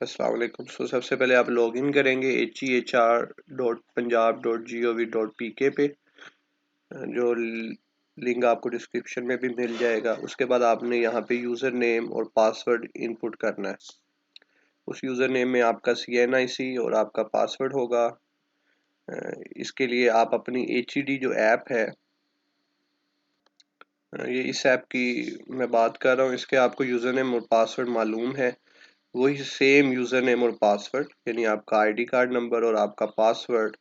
अस्सलाम वालेकुम। सबसे पहले आप लॉगिन करेंगे her.punjab.gov.pk पे, जो लिंक आपको डिस्क्रिप्शन में भी मिल जाएगा। उसके बाद आपने यहाँ पे यूज़र नेम और पासवर्ड इनपुट करना है। उस यूज़र नेम में आपका CNIC और आपका पासवर्ड होगा। इसके लिए आप अपनी HED जो ऐप है, ये इस ऐप की मैं बात कर रहा हूँ, इसके आपको यूज़र नेम और पासवर्ड मालूम है। वही सेम यूज़र नेम और पासवर्ड, यानी आपका ID कार्ड नंबर और आपका पासवर्ड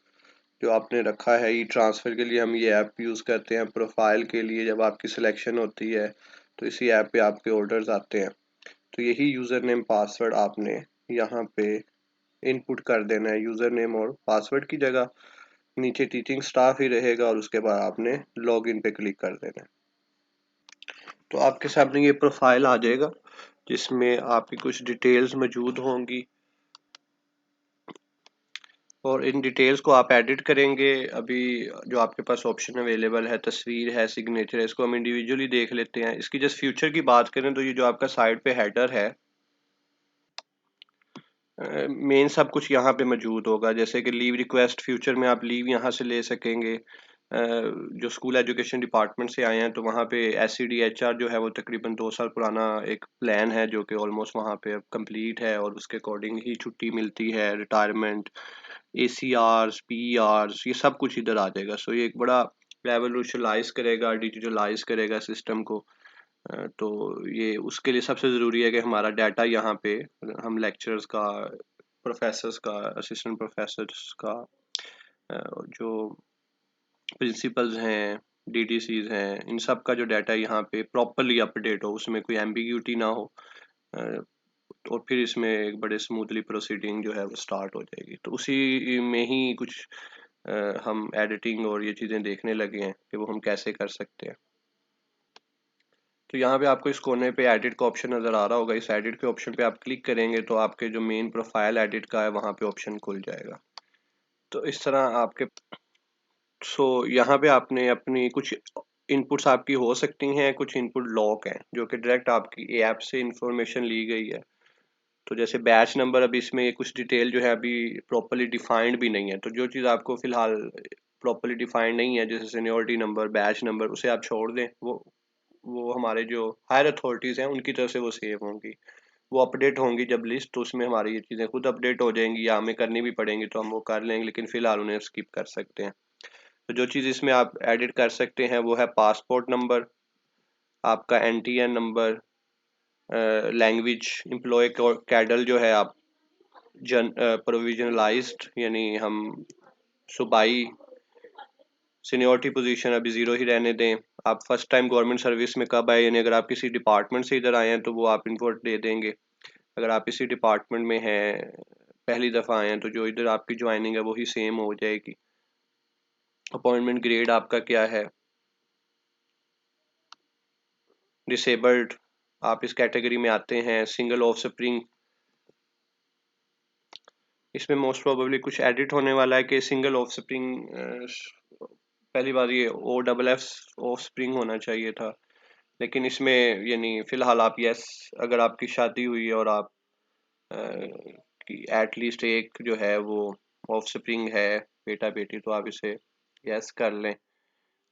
जो आपने रखा है। ई ट्रांसफ़र के लिए हम ये ऐप यूज़ करते हैं। प्रोफाइल के लिए जब आपकी सिलेक्शन होती है तो इसी ऐप पे आपके ऑर्डर्स आते हैं। तो यही यूज़र नेम पासवर्ड आपने यहाँ पे इनपुट कर देना है। यूज़र नेम और पासवर्ड की जगह नीचे टीचिंग स्टाफ ही रहेगा और उसके बाद आपने लॉगिन पे क्लिक कर देना है। तो आपके सामने ये प्रोफाइल आ जाएगा जिसमें आपकी कुछ डिटेल्स मौजूद होंगी और इन डिटेल्स को आप एडिट करेंगे। अभी जो आपके पास ऑप्शन अवेलेबल है, तस्वीर है, सिग्नेचर है, इसको हम इंडिविजुअली देख लेते हैं। इसकी जस्ट फ्यूचर की बात करें तो ये जो आपका साइड पे हेडर है, मेन सब कुछ यहाँ पे मौजूद होगा। जैसे कि लीव रिक्वेस्ट, फ्यूचर में आप लीव यहाँ से ले सकेंगे। जो स्कूल एजुकेशन डिपार्टमेंट से आए हैं तो वहाँ पे SCDHR जो है वो तकरीबन 2 साल पुराना एक प्लान है जो कि ऑलमोस्ट वहाँ पे अब कंप्लीट है और उसके अकॉर्डिंग ही छुट्टी मिलती है। रिटायरमेंट, ACRs, PERs, ये सब कुछ इधर आ जाएगा। सो ये एक बड़ा रेवोल्यूशनलाइज करेगा, डिजिटलाइज करेगा सिस्टम को। तो ये उसके लिए सबसे ज़रूरी है कि हमारा डाटा यहाँ पे हम लेक्चरर्स का, प्रोफेसर्स का, असिस्टेंट प्रोफेसर्स का, जो प्रिंसिपल्स हैं, DDCs हैं, इन सब का जो डाटा यहाँ पे प्रॉपरली अपडेट हो, उसमें कोई एम्बिग्यूटी ना हो। और फिर इसमें एक बड़े स्मूथली प्रोसीडिंग जो है वो स्टार्ट हो जाएगी। तो उसी में ही कुछ हम एडिटिंग और ये चीज़ें देखने लगे हैं कि वो हम कैसे कर सकते हैं। तो यहाँ पे आपको इस कोने पे एडिट का ऑप्शन नज़र आ रहा होगा। इस एडिट के ऑप्शन पे आप क्लिक करेंगे तो आपके जो मेन प्रोफाइल एडिट का है वहाँ पे ऑप्शन खुल जाएगा। तो इस तरह आपके यहाँ पे आपने अपनी कुछ इनपुट्स आपकी हो सकती हैं, कुछ इनपुट लॉक हैं जो कि डायरेक्ट आपकी ऐप से इंफॉर्मेशन ली गई है। तो जैसे बैच नंबर, अभी इसमें कुछ डिटेल जो है अभी प्रॉपरली डिफाइंड भी नहीं है। तो जो चीज़ आपको फ़िलहाल प्रॉपरली डिफाइंड नहीं है, जैसे सीनियरिटी नंबर, बैच नंबर, उसे आप छोड़ दें। वो हमारे जो हायर अथॉरिटीज़ हैं उनकी तरफ से वो सेव होंगी, वो अपडेट होंगी जब लिस्ट, तो उसमें हमारी ये चीज़ें खुद अपडेट हो जाएंगी या हमें करनी भी पड़ेंगी तो हम वो कर लेंगे, लेकिन फ़िलहाल उन्हें स्किप कर सकते हैं। तो जो चीज़ इसमें आप एडिट कर सकते हैं वो है पासपोर्ट नंबर, आपका NTN नंबर, लैंग्वेज, एम्प्लॉय कैडल जो है आप प्रोविजनलाइज्ड, यानी हम सूबाई, सीनियरिटी पोजीशन अभी 0 ही रहने दें। आप फर्स्ट टाइम गवर्नमेंट सर्विस में कब आए, यानी अगर आप किसी डिपार्टमेंट से इधर आए हैं तो वो आप इनको दे देंगे। अगर आप इसी डिपार्टमेंट में हैं, पहली दफ़ा आए हैं, तो जो इधर आपकी ज्वाइनिंग है वही सेम हो जाएगी। अपॉइंटमेंट ग्रेड आपका क्या है, डिसेबल्ड आप इस कैटेगरी में आते हैं, सिंगल ऑफ स्प्रिंग, इसमें मोस्ट प्रोबेबली कुछ एडिट होने वाला है कि सिंगल ऑफ स्प्रिंग, पहली बार ये OFF ऑफ स्प्रिंग होना चाहिए था, लेकिन इसमें यानी फ़िलहाल आप यस, अगर आपकी शादी हुई है और आप कि एटलीस्ट एक जो है वो ऑफ स्प्रिंग है, बेटा बेटी, तो आप इसे यस कर लें,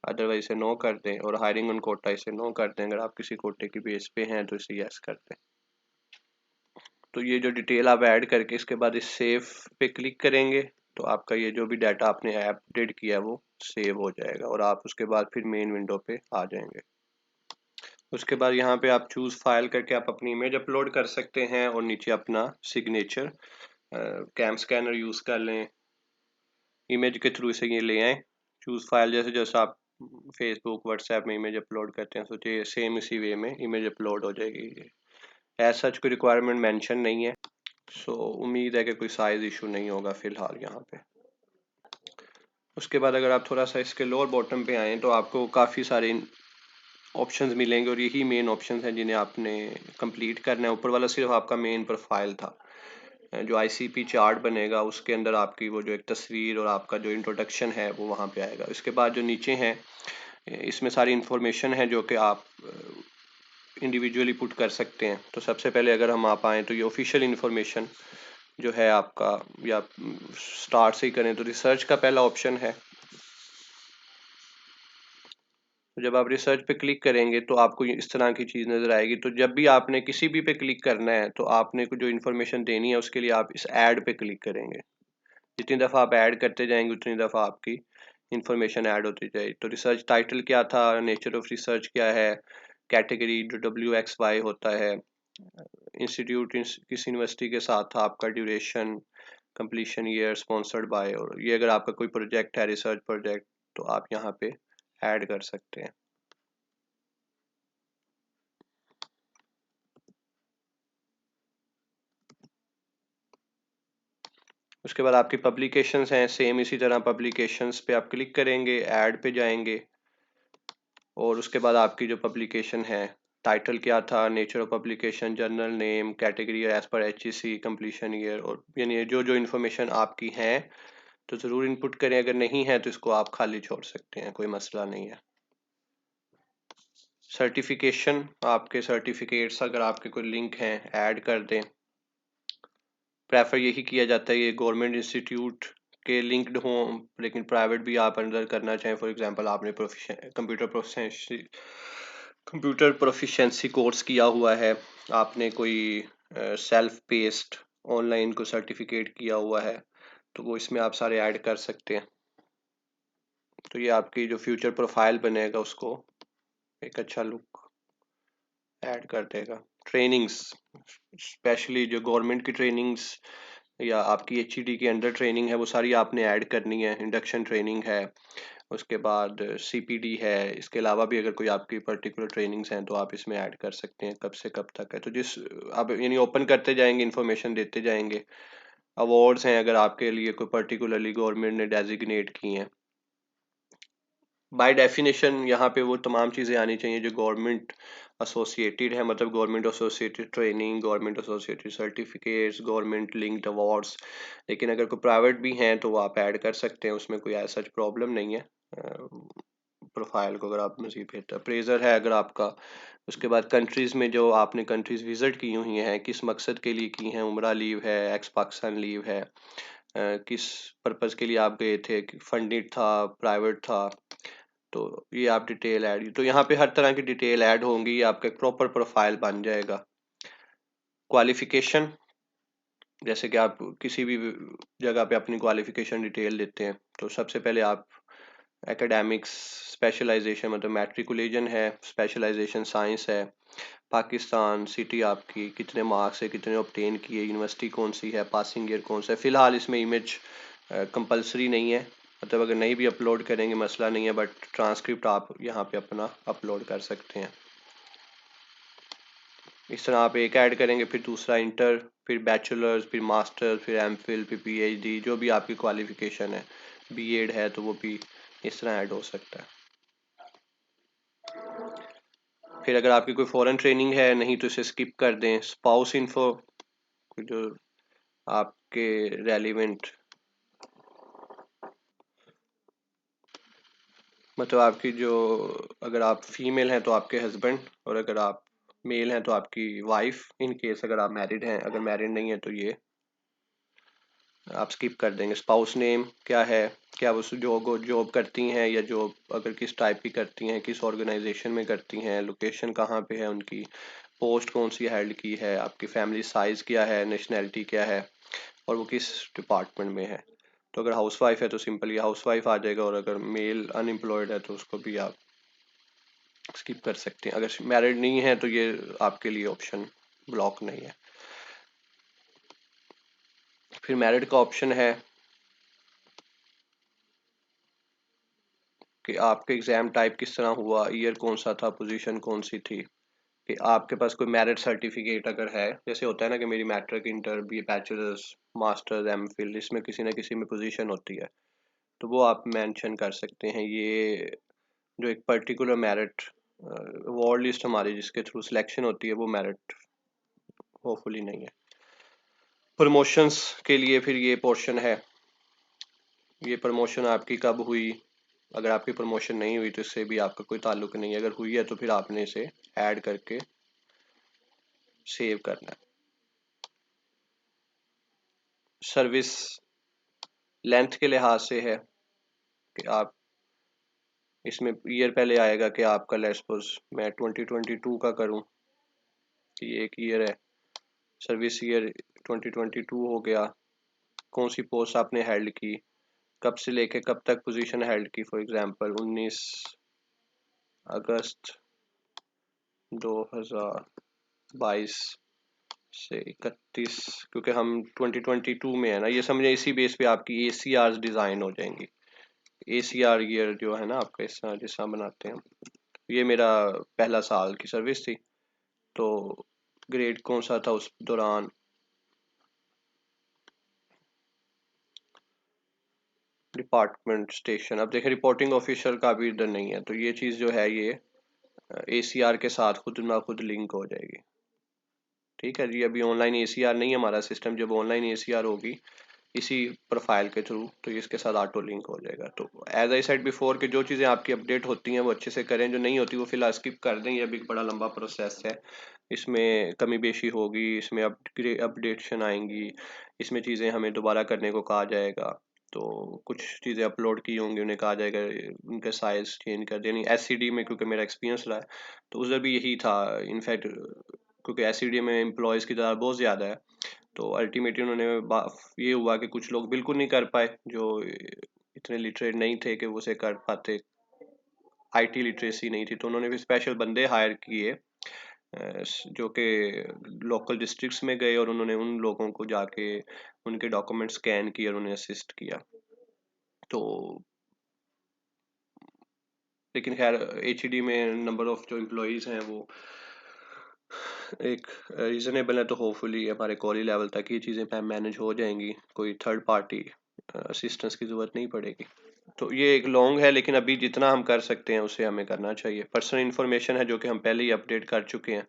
अदरवाइज इसे नो कर दें। और हायरिंग ऑन कोटा इसे नो कर दें। अगर आप किसी कोटे की बेस पे हैं तो इसे यस कर दें। तो ये जो डिटेल आप ऐड करके इसके बाद इस सेव पे क्लिक करेंगे तो आपका ये जो भी डाटा आपने अपडेट किया है वो सेव हो जाएगा और आप उसके बाद फिर मेन विंडो पे आ जाएंगे। उसके बाद यहाँ पे आप चूज़ फाइल करके आप अपनी इमेज अपलोड कर सकते हैं और नीचे अपना सिग्नेचर, कैम स्कैनर यूज़ कर लें, इमेज के थ्रू इसे ये ले आएँ। चूज़ फाइल, जैसे जैसे आप फेसबुक, व्हाट्सएप में इमेज अपलोड करते हैं, सोचिए सेम इसी वे में इमेज अपलोड हो जाएगी। एज सच कोई रिक्वायरमेंट मेंशन नहीं है, सो उम्मीद है कि कोई साइज़ इशू नहीं होगा फ़िलहाल यहाँ पे। उसके बाद अगर आप थोड़ा सा इसके लोअर बॉटम पे आएँ तो आपको काफ़ी सारे ऑप्शंस मिलेंगे और यही मेन ऑप्शंस हैं जिन्हें आपने कंप्लीट करना है। ऊपर वाला सिर्फ आपका मेन प्रोफाइल था। जो ICP चार्ट बनेगा उसके अंदर आपकी वो जो एक तस्वीर और आपका जो इंट्रोडक्शन है वो वहाँ पे आएगा। इसके बाद जो नीचे हैं, इसमें सारी इन्फॉर्मेशन है जो कि आप इंडिविजुअली पुट कर सकते हैं। तो सबसे पहले अगर हम आप आएँ तो ये ऑफिशियल इन्फॉर्मेशन जो है आपका, या स्टार्ट से ही करें तो रिसर्च का पहला ऑप्शन है। जब आप रिसर्च पे क्लिक करेंगे तो आपको इस तरह की चीज़ नज़र आएगी। तो जब भी आपने किसी भी पे क्लिक करना है तो आपने जो इन्फॉर्मेशन देनी है उसके लिए आप इस ऐड पे क्लिक करेंगे। जितनी दफ़ा आप ऐड करते जाएंगे उतनी दफ़ा आपकी इंफॉर्मेशन ऐड होती जाएगी। तो रिसर्च टाइटल क्या था, नेचर ऑफ रिसर्च क्या है, कैटेगरी जो WXY होता है, इंस्टीट्यूट किस यूनिवर्सिटी के साथ था, आपका duration, completion year, sponsored by, और ये अगर आपका कोई प्रोजेक्ट है रिसर्च प्रोजेक्ट तो आप यहाँ पे ऐड कर सकते हैं। उसके बाद आपकी पब्लिकेशंस हैं, सेम इसी तरह पब्लिकेशंस पे आप क्लिक करेंगे, ऐड पे जाएंगे, और उसके बाद आपकी जो पब्लिकेशन है, टाइटल क्या था, nature of publication, journal name, category as per HEC, completion year, और यानी जो जो इन्फॉर्मेशन आपकी है तो ज़रूर इनपुट करें। अगर नहीं है तो इसको आप खाली छोड़ सकते हैं, कोई मसला नहीं है। सर्टिफिकेशन, आपके सर्टिफिकेट्स अगर आपके कोई लिंक हैं ऐड कर दें। प्रेफर यही किया जाता है ये गवर्नमेंट इंस्टीट्यूट के लिंक्ड हों, लेकिन प्राइवेट भी आप अंदर करना चाहें। फॉर एग्जांपल आपने कंप्यूटर प्रोफिशेंसी कोर्स किया हुआ है, आपने कोई सेल्फ पेस्ड ऑनलाइन को सर्टिफिकेट किया हुआ है, तो वो इसमें आप सारे ऐड कर सकते हैं। तो ये आपकी जो फ्यूचर प्रोफाइल बनेगा उसको एक अच्छा लुक ऐड कर देगा। ट्रेनिंग्स, स्पेशली जो गवर्नमेंट की ट्रेनिंग्स या आपकी HED के अंडर ट्रेनिंग है वो सारी आपने ऐड करनी है। इंडक्शन ट्रेनिंग है, उसके बाद CPD है, इसके अलावा भी अगर कोई आपकी पर्टिकुलर ट्रेनिंग्स हैं तो आप इसमें ऐड कर सकते हैं कब से कब तक है। तो जिस आप यानी ओपन करते जाएंगे, इंफॉर्मेशन देते जाएंगे। अवार्ड्स हैं अगर आपके लिए कोई पर्टिकुलरली गवर्नमेंट ने डेजिग्नेट की हैं। बाय डेफिनेशन यहाँ पे वो तमाम चीज़ें आनी चाहिए जो गवर्नमेंट एसोसिएटेड है, मतलब government associated training, government associated certificates, government linked awards. लेकिन अगर कोई प्राइवेट भी हैं तो वो आप ऐड कर सकते हैं, उसमें कोई ऐसा प्रॉब्लम नहीं है। प्रोफाइल को अगर आप मज़ीद बेहतर अप्रेजर है अगर आपका। उसके बाद कंट्रीज़ में जो आपने कंट्रीज़ विज़िट की हुई हैं, किस मकसद के लिए की हैं, उम्रा लीव है, एक्स पाकिस्तान लीव है, किस पर्पज़ के लिए आप गए थे, फंडेड था, प्राइवेट था, तो ये आप डिटेल ऐड, तो यहाँ पे हर तरह की डिटेल ऐड होंगी, ये आपका एक प्रॉपर प्रोफाइल बन जाएगा। क्वालिफिकेशन, जैसे कि आप किसी भी जगह पे अपनी क्वालिफिकेशन डिटेल देते हैं तो सबसे पहले आप एकेडमिक्स, स्पेशलाइजेशन मतलब मैट्रिकुलेशन है, स्पेशलाइजेशन साइंस है, पाकिस्तान, सिटी आपकी, कितने मार्क्स है, कितने ऑब्टेन किए, यूनिवर्सिटी कौन सी है, पासिंग ईयर कौन सा है। फ़िलहाल इसमें इमेज कंपलसरी नहीं है, मतलब अगर नहीं भी अपलोड करेंगे मसला नहीं है, बट ट्रांसक्रिप्ट आप यहाँ पे अपना अपलोड कर सकते हैं। इस तरह आप एक ऐड करेंगे, फिर दूसरा इंटर, फिर बैचलर्स, फिर मास्टर्स, फिर MPhil, फिर PhD, जो भी आपकी क्वालिफिकेशन है, B.Ed है तो वो भी इस तरह ऐड हो सकता है। फिर अगर आपकी कोई फॉरेन ट्रेनिंग है नहीं तो इसे स्किप कर दें। स्पाउस इन्फो, जो आपके रेलिवेंट, मतलब आपकी जो, अगर आप फीमेल हैं तो आपके हस्बैंड, और अगर आप मेल हैं तो आपकी वाइफ, इन केस अगर आप मैरिड हैं। अगर मैरिड नहीं है तो ये आप स्किप कर देंगे। स्पाउस नेम क्या है, क्या वो जॉब करती हैं, या जॉब अगर किस टाइप की करती हैं, किस ऑर्गेनाइजेशन में करती हैं, लोकेशन कहाँ पे है उनकी, पोस्ट कौन सी हेल्ड की है, आपकी फैमिली साइज़ क्या है, नेशनैलिटी क्या है, और वो किस डिपार्टमेंट में है। तो अगर हाउस वाइफ है तो सिंपली हाउस वाइफ आ जाएगा, और अगर मेल अनएम्प्लॉयड है तो उसको भी आप स्किप कर सकते हैं। अगर मैरिड नहीं है तो ये आपके लिए ऑप्शन ब्लॉक नहीं है। फिर मैरिड का ऑप्शन है कि आपके एग्ज़ाम टाइप किस तरह हुआ, ईयर कौन सा था, पोजीशन कौन सी थी, कि आपके पास कोई मैरिट सर्टिफिकेट अगर है, जैसे होता है ना कि मेरी matric, inter, B, bachelors, masters, MPhil, इसमें किसी ना किसी में पोजीशन होती है, तो वो आप मेंशन कर सकते हैं। ये जो एक पर्टिकुलर मेरिट अवार्ड लिस्ट हमारी जिसके थ्रू सिलेक्शन होती है वो मेरिट होपफुली नहीं है। प्रमोशंस के लिए फिर ये पोर्शन है, ये प्रमोशन आपकी कब हुई। अगर आपकी प्रमोशन नहीं हुई तो इससे भी आपका कोई ताल्लुक नहीं है, अगर हुई है तो फिर आपने इसे ऐड करके सेव करना है। सर्विस लेंथ के लिहाज से है कि आप इसमें ईयर पहले आएगा कि आपका लेट्स सपोज मैं 2022 का करूं कि ये एक ईयर है, सर्विस ईयर 2022 हो गया, कौन सी पोस्ट आपने हेल्ड की, कब से लेके कब तक पोजीशन हेल्ड की। फॉर एग्जांपल 19 अगस्त 2022 से 31, क्योंकि हम 2022 में है ना, ये समझे इसी बेस पे आपकी ACRs डिज़ाइन हो जाएंगी। ACR ईयर जो है ना आपका, इस तरह जिस तरह बनाते हैं हम। ये मेरा पहला साल की सर्विस थी, तो ग्रेड कौन सा था उस दौरान, डिपार्टमेंट स्टेशन। अब देखें रिपोर्टिंग ऑफिसर का भी इधर नहीं है, तो ये चीज़ जो है ये ACR के साथ खुद ना खुद लिंक हो जाएगी। ठीक है जी, अभी ऑनलाइन ACR नहीं है हमारा सिस्टम, जब ऑनलाइन ACR होगी इसी प्रोफाइल के थ्रू तो इसके साथ ऑटो लिंक हो जाएगा। तो एज आई सेड बिफोर कि जो चीज़ें आपकी अपडेट होती हैं वो अच्छे से करें, जो नहीं होती वो फिलहाल स्किप कर दें। ये भी एक बड़ा लंबा प्रोसेस है, इसमें कमी बेशी होगी, इसमें अपडेशन आएंगी, इसमें चीज़ें हमें दोबारा करने को कहा जाएगा। तो कुछ चीज़ें अपलोड की होंगी, उन्हें कहा जाएगा उनका साइज चेंज कर देनी। SCD में क्योंकि मेरा एक्सपीरियंस रहा है तो उधर भी यही था। इनफैक्ट क्योंकि SCD में एम्प्लॉयज़ की तादाद बहुत ज़्यादा है, तो अल्टीमेटली उन्होंने ये हुआ कि कुछ लोग बिल्कुल नहीं कर पाए, जो इतने लिटरेट नहीं थे कि वो उसे कर पाते, IT लिटरेसी नहीं थी, तो उन्होंने भी स्पेशल बंदे हायर किए जो कि लोकल डिस्ट्रिक्ट्स में गए और उन्होंने उन लोगों को जाके उनके डॉक्यूमेंट स्कैन किए और उन्हें असिस्ट किया। तो लेकिन खैर HED में नंबर ऑफ जो एम्प्लॉयज़ हैं वो एक रीज़नेबल है, तो होपफुली हमारे कॉलेज लेवल तक ये चीज़ें मैनेज हो जाएंगी, कोई थर्ड पार्टी असिस्टेंस की ज़रूरत नहीं पड़ेगी। तो ये एक लॉन्ग है, लेकिन अभी जितना हम कर सकते हैं उसे हमें करना चाहिए। पर्सनल इन्फॉर्मेशन है जो कि हम पहले ही अपडेट कर चुके हैं,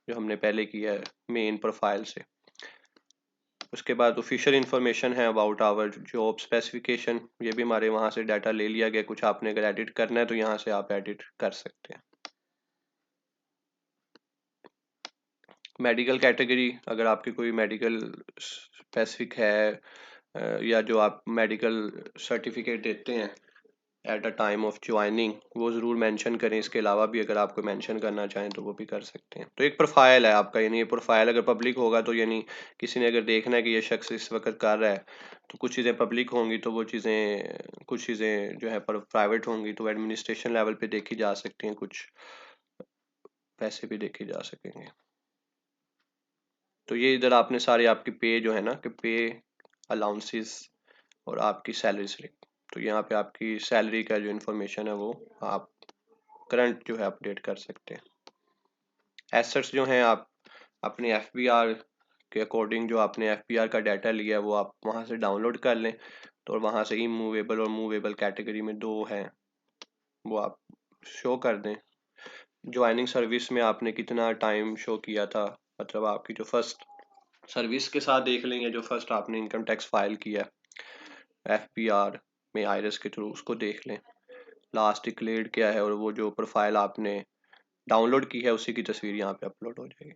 जो हमने पहले किया है मेन प्रोफाइल से। उसके बाद ऑफिशियल इन्फॉर्मेशन है अबाउट आवर जॉब स्पेसिफिकेशन, ये भी हमारे वहाँ से डाटा ले लिया गया। कुछ आपने अगर एडिट करना है तो यहाँ से आप एडिट कर सकते हैं। मेडिकल कैटेगरी, अगर आपकी कोई मेडिकल स्पेसिफिक है या जो आप मेडिकल सर्टिफिकेट देते हैं at a time of joining, वो ज़रूर मेंशन करें। इसके अलावा भी अगर आपको मेंशन करना चाहें तो वो भी कर सकते हैं। तो एक प्रोफाइल है आपका, यानी ये प्रोफाइल अगर पब्लिक होगा तो यानी किसी ने अगर देखना है कि ये शख्स इस वक्त कर रहा है, तो कुछ चीज़ें पब्लिक होंगी, तो वो चीज़ें कुछ चीज़ें जो है पर प्राइवेट होंगी, तो एडमिनिस्ट्रेशन लेवल पे देखी जा सकती हैं, कुछ पैसे भी देखे जा सकेंगे। तो ये इधर आपने सारे आपकी पे जो है ना कि पे अलाउंसेस और आपकी सैलरी स्लिप, तो यहाँ पे आपकी सैलरी का जो इन्फॉर्मेशन है वो आप करंट जो है अपडेट कर सकते हैं। एसेट्स जो हैं आप अपने FBR के अकॉर्डिंग, जो आपने FBR का डाटा लिया है वो आप वहाँ से डाउनलोड कर लें, तो वहाँ से इमूवेबल और मूवेबल कैटेगरी में दो हैं वो आप शो कर दें। ज्वाइनिंग सर्विस में आपने कितना टाइम शो किया था, मतलब आपकी जो फर्स्ट सर्विस के साथ देख लेंगे, जो फर्स्ट आपने इनकम टैक्स फाइल किया FBR में IRS के थ्रू, उसको देख लें। लास्ट डिक्लेयर्ड क्या है और वो जो प्रोफाइल आपने डाउनलोड की है उसी की तस्वीर यहाँ पे अपलोड हो जाएगी।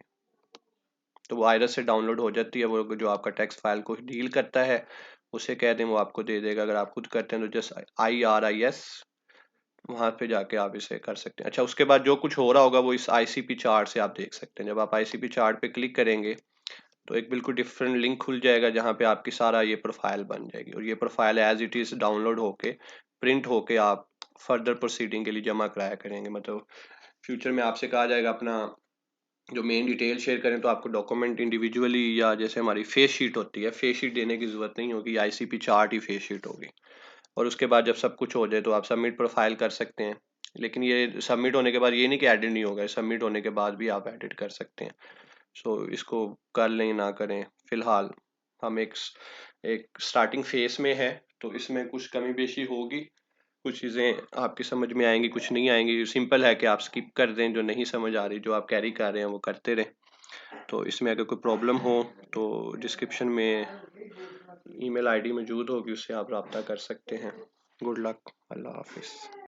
तो वो IRS से डाउनलोड हो जाती है, वो जो आपका टैक्स फाइल को डील करता है उसे कह दें वो आपको दे देगा। अगर आप खुद करते हैं तो जस्ट IRIS वहाँ पे जाके आप इसे कर सकते हैं। अच्छा, उसके बाद जो कुछ हो रहा होगा वो इस ICP चार्ट से आप देख सकते हैं। जब आप ICP चार्ट पे क्लिक करेंगे तो एक बिल्कुल डिफरेंट लिंक खुल जाएगा जहाँ पे आपकी सारा ये प्रोफाइल बन जाएगी, और ये profile as it is download होके प्रिंट होके आप फर्दर प्रोसीडिंग के लिए जमा कराया करेंगे। मतलब फ्यूचर में आपसे कहा जाएगा अपना जो मेन डिटेल शेयर करें, तो आपको डॉक्यूमेंट इंडिविजुअली या जैसे हमारी फेस शीट होती है, फेस शीट देने की ज़रूरत नहीं होगी, ICP चार्ट ही फेस शीट होगी। और उसके बाद जब सब कुछ हो जाए तो आप सबमिट प्रोफाइल कर सकते हैं। लेकिन ये सबमिट होने के बाद ये नहीं कि एडिट नहीं होगा, सबमिट होने के बाद भी आप एडिट कर सकते हैं। सो इसको कर लें ना करें, फिलहाल हम एक स्टार्टिंग फेस में है, तो इसमें कुछ कमी बेशी होगी, कुछ चीज़ें आपकी समझ में आएंगी, कुछ नहीं आएंगी। सिंपल है कि आप स्किप कर दें, जो नहीं समझ आ रही, जो आप कैरी कर रहे हैं वो करते रहें। तो इसमें अगर कोई प्रॉब्लम हो तो डिस्क्रिप्शन में email ID मौजूद होगी, उससे आप रब्ता कर सकते हैं। गुड लक, अल्लाह हाफिज़।